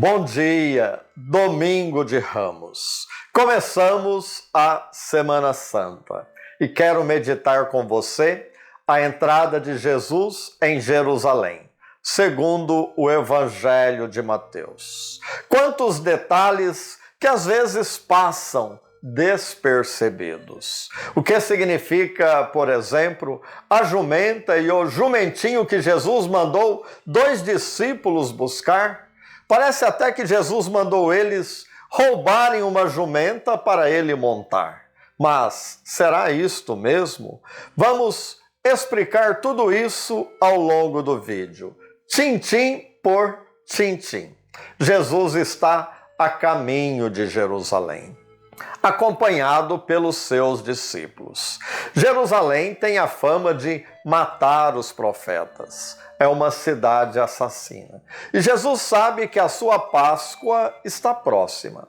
Bom dia, domingo de Ramos. Começamos a Semana Santa e quero meditar com você a entrada de Jesus em Jerusalém, segundo o Evangelho de Mateus. Quantos detalhes que às vezes passam despercebidos. O que significa, por exemplo, a jumenta e o jumentinho que Jesus mandou 2 discípulos buscar? Parece até que Jesus mandou eles roubarem uma jumenta para ele montar. Mas será isto mesmo? Vamos explicar tudo isso ao longo do vídeo, tintim por tintim. Jesus está a caminho de Jerusalém, acompanhado pelos seus discípulos. Jerusalém tem a fama de matar os profetas. É uma cidade assassina. E Jesus sabe que a sua Páscoa está próxima.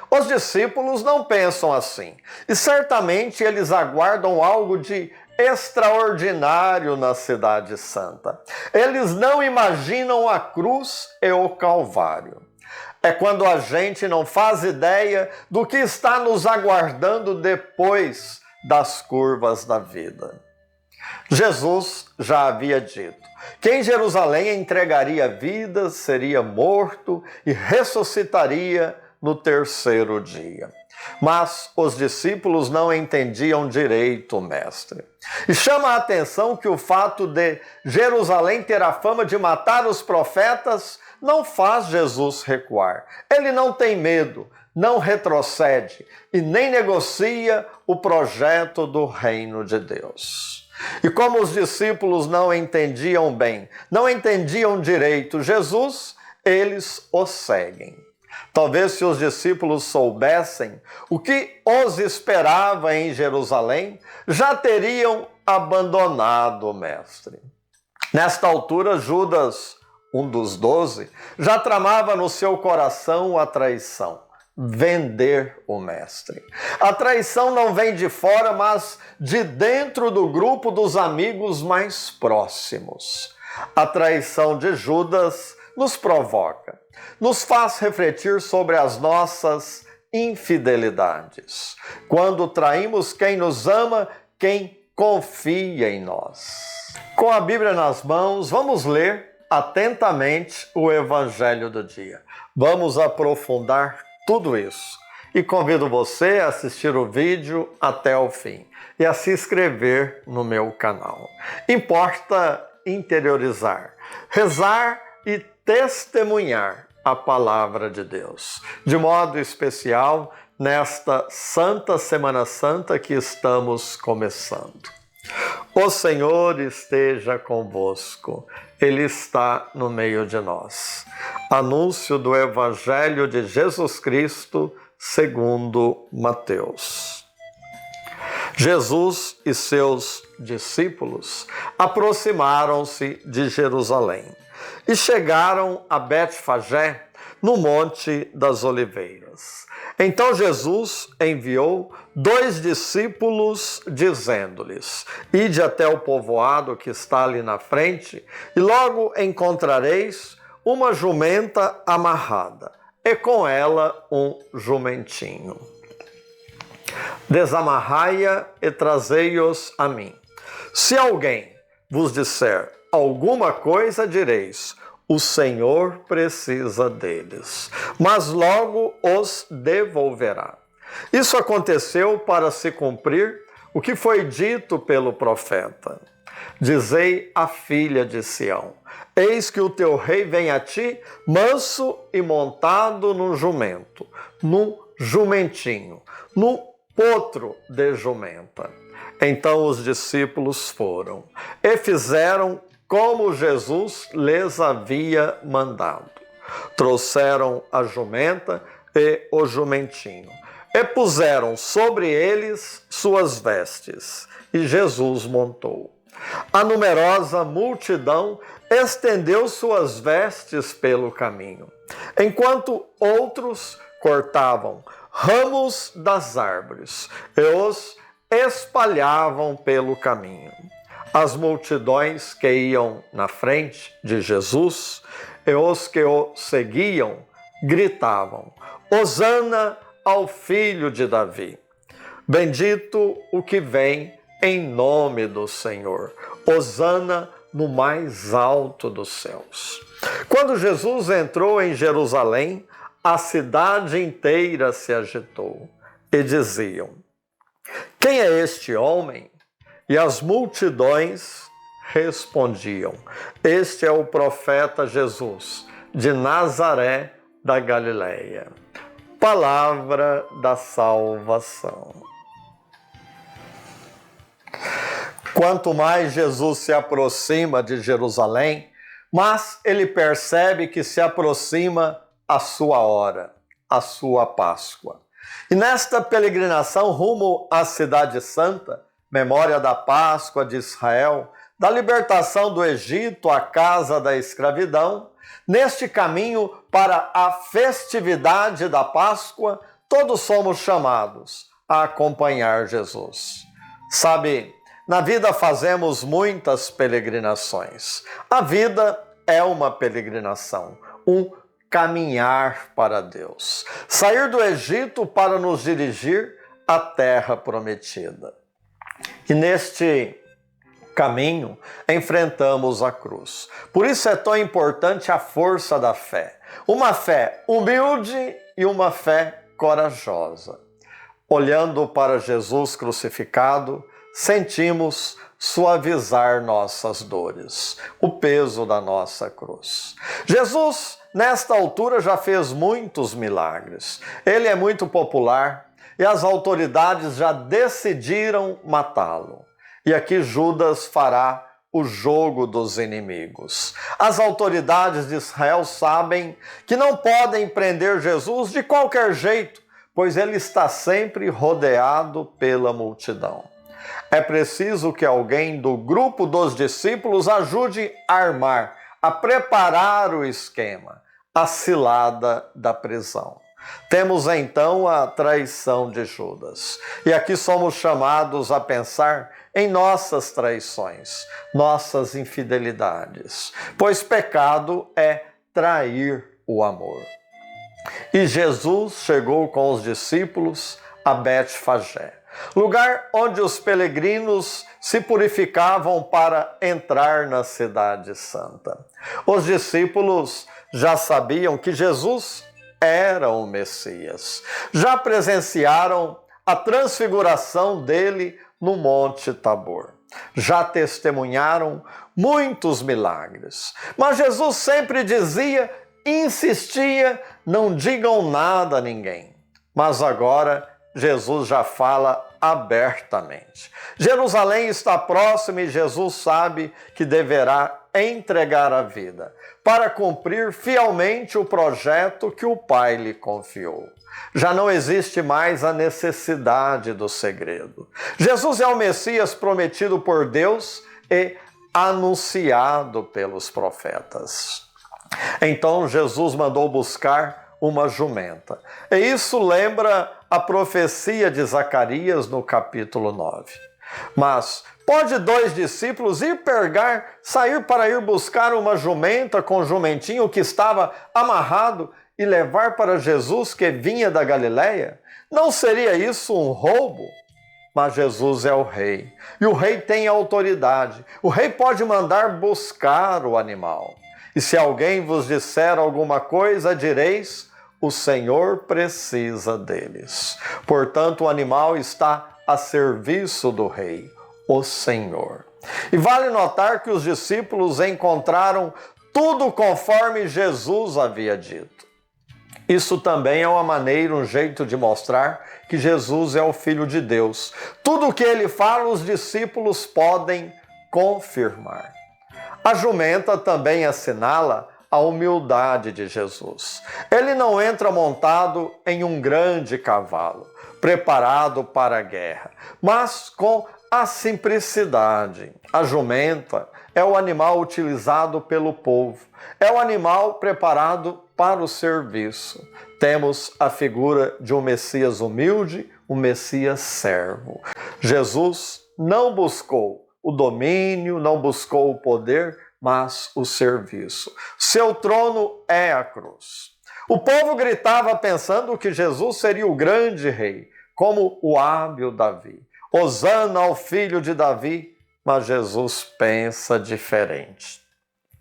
Os discípulos não pensam assim. E certamente eles aguardam algo de extraordinário na Cidade Santa. Eles não imaginam a cruz e o Calvário. É quando a gente não faz ideia do que está nos aguardando depois das curvas da vida. Jesus já havia dito que em Jerusalém entregaria vida, seria morto e ressuscitaria no 3º dia. Mas os discípulos não entendiam direito o mestre. E chama a atenção que o fato de Jerusalém ter a fama de matar os profetas não faz Jesus recuar. Ele não tem medo, não retrocede e nem negocia o projeto do reino de Deus. E como os discípulos não entendiam bem, não entendiam direito Jesus, eles o seguem. Talvez se os discípulos soubessem o que os esperava em Jerusalém, já teriam abandonado o mestre. Nesta altura, Judas, um dos 12, já tramava no seu coração a traição, vender o mestre. A traição não vem de fora, mas de dentro do grupo dos amigos mais próximos. A traição de Judas nos provoca, nos faz refletir sobre as nossas infidelidades. Quando traímos quem nos ama, quem confia em nós. Com a Bíblia nas mãos, vamos ler atentamente o Evangelho do dia. Vamos aprofundar tudo isso. E convido você a assistir o vídeo até o fim e a se inscrever no meu canal. Importa interiorizar, rezar e testemunhar a palavra de Deus. De modo especial, nesta Santa Semana Santa que estamos começando. O Senhor esteja convosco. Ele está no meio de nós. Anúncio do Evangelho de Jesus Cristo segundo Mateus. Jesus e seus discípulos aproximaram-se de Jerusalém e chegaram a Betfagé, no Monte das Oliveiras. Então Jesus enviou 2 discípulos, dizendo-lhes: Ide até o povoado que está ali na frente, e logo encontrareis uma jumenta amarrada, e com ela um jumentinho. Desamarrai-a e trazei-os a mim. Se alguém vos disser alguma coisa, direis: o Senhor precisa deles, mas logo os devolverá. Isso aconteceu para se cumprir o que foi dito pelo profeta. Dizei à filha de Sião: eis que o teu rei vem a ti, manso e montado num jumento, num jumentinho, num potro de jumenta. Então os discípulos foram e fizeram como Jesus lhes havia mandado. Trouxeram a jumenta e o jumentinho, e puseram sobre eles suas vestes, e Jesus montou. A numerosa multidão estendeu suas vestes pelo caminho, enquanto outros cortavam ramos das árvores e os espalhavam pelo caminho. As multidões que iam na frente de Jesus e os que o seguiam gritavam: Hosana ao filho de Davi. Bendito o que vem em nome do Senhor. Hosana no mais alto dos céus. Quando Jesus entrou em Jerusalém, a cidade inteira se agitou e diziam: Quem é este homem? E as multidões respondiam: Este é o profeta Jesus, de Nazaré da Galileia. Palavra da salvação. Quanto mais Jesus se aproxima de Jerusalém, mas ele percebe que se aproxima a sua hora, a sua Páscoa. E nesta peregrinação rumo à Cidade Santa, memória da Páscoa de Israel, da libertação do Egito à casa da escravidão, neste caminho para a festividade da Páscoa, todos somos chamados a acompanhar Jesus. Sabe, na vida fazemos muitas peregrinações. A vida é uma peregrinação, um caminhar para Deus. Sair do Egito para nos dirigir à terra prometida. E neste caminho enfrentamos a cruz. Por isso é tão importante a força da fé. Uma fé humilde e uma fé corajosa. Olhando para Jesus crucificado, sentimos suavizar nossas dores, o peso da nossa cruz. Jesus, nesta altura, já fez muitos milagres. Ele é muito popular e as autoridades já decidiram matá-lo. E aqui Judas fará o jogo dos inimigos. As autoridades de Israel sabem que não podem prender Jesus de qualquer jeito, pois ele está sempre rodeado pela multidão. É preciso que alguém do grupo dos discípulos ajude a armar, a preparar o esquema, a cilada da prisão. Temos então a traição de Judas. E aqui somos chamados a pensar em nossas traições, nossas infidelidades, pois pecado é trair o amor. E Jesus chegou com os discípulos a Betfagé, lugar onde os peregrinos se purificavam para entrar na Cidade Santa. Os discípulos já sabiam que Jesus era o Messias. Já presenciaram a transfiguração dele no Monte Tabor. Já testemunharam muitos milagres. Mas Jesus sempre dizia, insistia, não digam nada a ninguém. Mas agora Jesus já fala abertamente. Jerusalém está próxima e Jesus sabe que deverá entregar a vida para cumprir fielmente o projeto que o Pai lhe confiou. Já não existe mais a necessidade do segredo. Jesus é o Messias prometido por Deus e anunciado pelos profetas. Então Jesus mandou buscar uma jumenta. E isso lembra a profecia de Zacarias no capítulo 9. Mas pode 2 discípulos sair para ir buscar uma jumenta com o jumentinho que estava amarrado e levar para Jesus que vinha da Galileia? Não seria isso um roubo? Mas Jesus é o rei, e o rei tem autoridade. O rei pode mandar buscar o animal. E se alguém vos disser alguma coisa, direis: o Senhor precisa deles. Portanto, o animal está a serviço do rei, o Senhor. E vale notar que os discípulos encontraram tudo conforme Jesus havia dito. Isso também é uma maneira, um jeito de mostrar que Jesus é o Filho de Deus. Tudo o que ele fala, os discípulos podem confirmar. A jumenta também assinala a humildade de Jesus. Ele não entra montado em um grande cavalo, preparado para a guerra, mas com a simplicidade. A jumenta é o animal utilizado pelo povo, é o animal preparado para o serviço. Temos a figura de um Messias humilde, um Messias servo. Jesus não buscou o domínio, não buscou o poder, mas o serviço. Seu trono é a cruz. O povo gritava pensando que Jesus seria o grande rei, como o hábil Davi. Hosana ao filho de Davi, mas Jesus pensa diferente.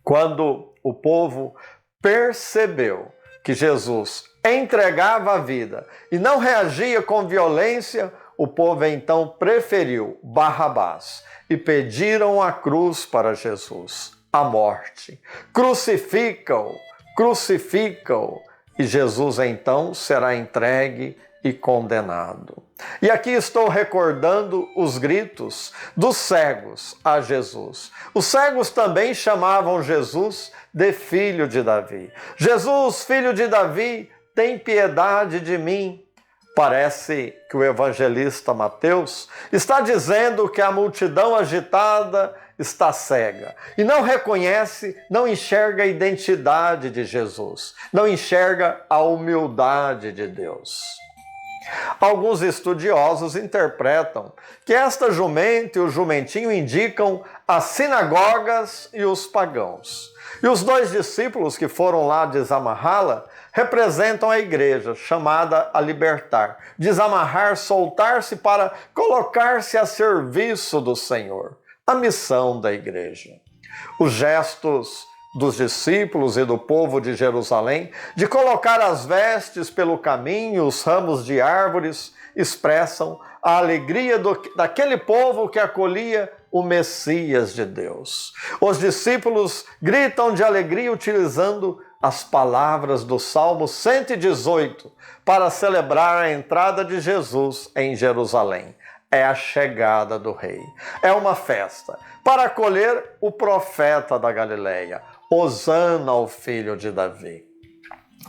Quando o povo percebeu que Jesus entregava a vida e não reagia com violência, o povo então preferiu Barrabás e pediram a cruz para Jesus, a morte. Crucifica-o, crucifica-o. E Jesus então será entregue e condenado. E aqui estou recordando os gritos dos cegos a Jesus. Os cegos também chamavam Jesus de filho de Davi. Jesus, filho de Davi, tem piedade de mim. Parece que o evangelista Mateus está dizendo que a multidão agitada está cega e não reconhece, não enxerga a identidade de Jesus, não enxerga a humildade de Deus. Alguns estudiosos interpretam que esta jumenta e o jumentinho indicam as sinagogas e os pagãos. E os dois discípulos que foram lá desamarrá-la representam a igreja, chamada a libertar. Desamarrar, soltar-se para colocar-se a serviço do Senhor. A missão da igreja. Os gestos dos discípulos e do povo de Jerusalém de colocar as vestes pelo caminho, os ramos de árvores, expressam a alegria daquele povo que acolhia o Messias de Deus. Os discípulos gritam de alegria utilizando as palavras do Salmo 118 para celebrar a entrada de Jesus em Jerusalém. É a chegada do rei. É uma festa para acolher o profeta da Galileia. Hosana ao filho de Davi.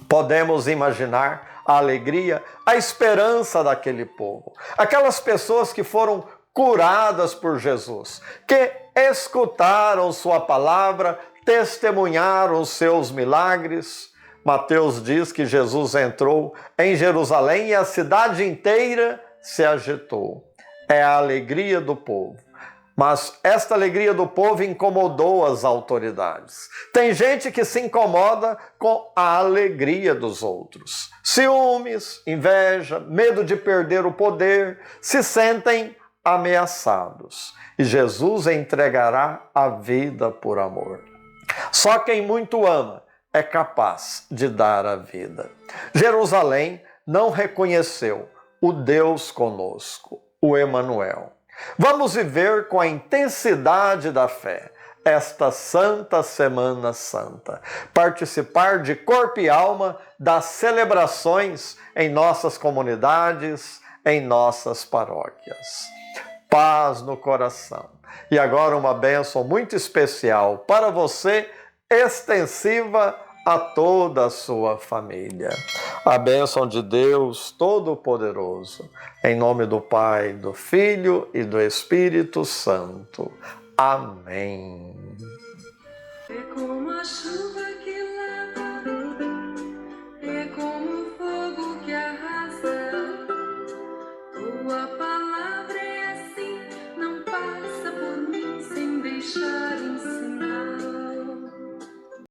Podemos imaginar a alegria, a esperança daquele povo. Aquelas pessoas que foram curadas por Jesus, que escutaram sua palavra, testemunharam os seus milagres. Mateus diz que Jesus entrou em Jerusalém e a cidade inteira se agitou. É a alegria do povo. Mas esta alegria do povo incomodou as autoridades. Tem gente que se incomoda com a alegria dos outros. Ciúmes, inveja, medo de perder o poder, se sentem ameaçados. E Jesus entregará a vida por amor. Só quem muito ama é capaz de dar a vida. Jerusalém não reconheceu o Deus conosco, o Emanuel. Vamos viver com a intensidade da fé esta Santa Semana Santa. Participar de corpo e alma das celebrações em nossas comunidades, em nossas paróquias. Paz no coração. E agora uma bênção muito especial para você, extensiva a toda a sua família. A bênção de Deus Todo-Poderoso, em nome do Pai, do Filho e do Espírito Santo. Amém. É como a chuva